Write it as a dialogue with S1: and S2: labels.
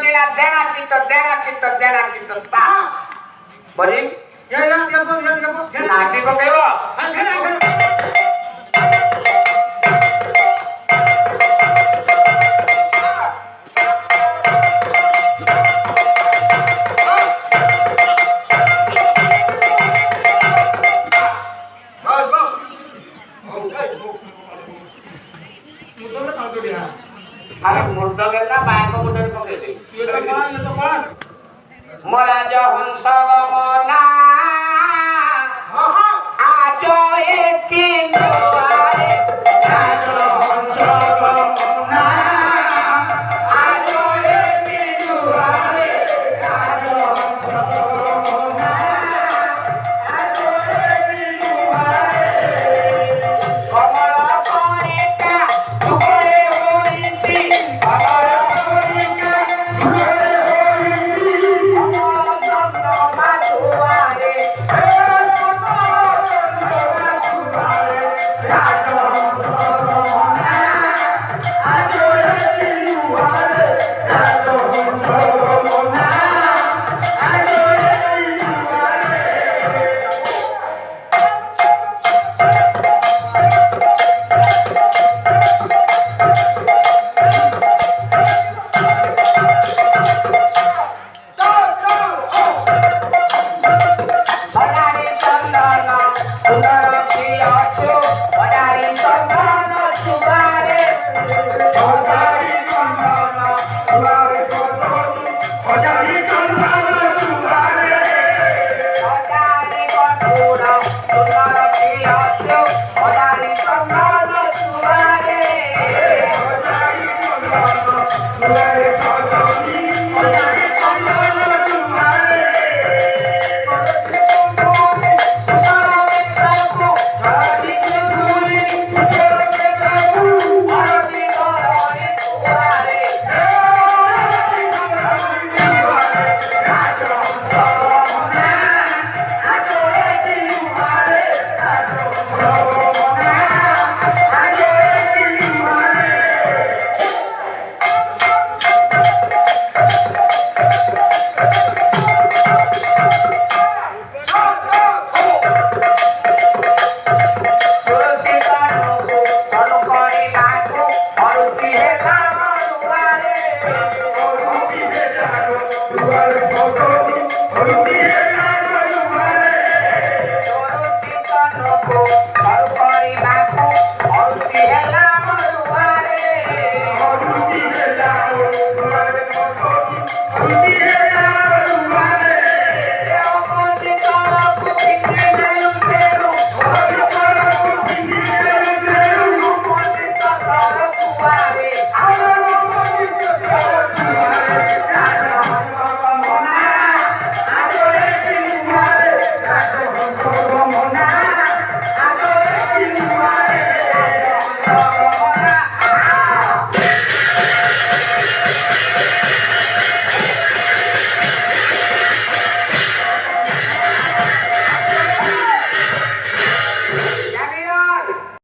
S1: ଜେଣା ତା ବରି ନାଟି ପକେଇବ अरे मुर्दो करना बाय को मुंडे पकड़े दे ये तो पास मोरा जो हंस मना हां आजो एक दुआरे आजो हंस मना आजो एक दुआरे आजो हंस मना आजो एक दुआरे कमला पानी का टुकड़े होइची कमला पानी का टुकड़े होइची कमला जन्म माछुआरे हे कमला जन्म माछुआरे राजो हंसमना आजो एक दुआरे राजो हंसमना आजो एक दुआरे Odari chandana, sundara priyacho. Odari chandana, subare. Odari chandana, subare kotori. Odari chandana, subare. Odari kotora, sundara priyacho. Odari chandana, subare. Odari chandana, subare kotori. Odari chandana, subare. Thank you.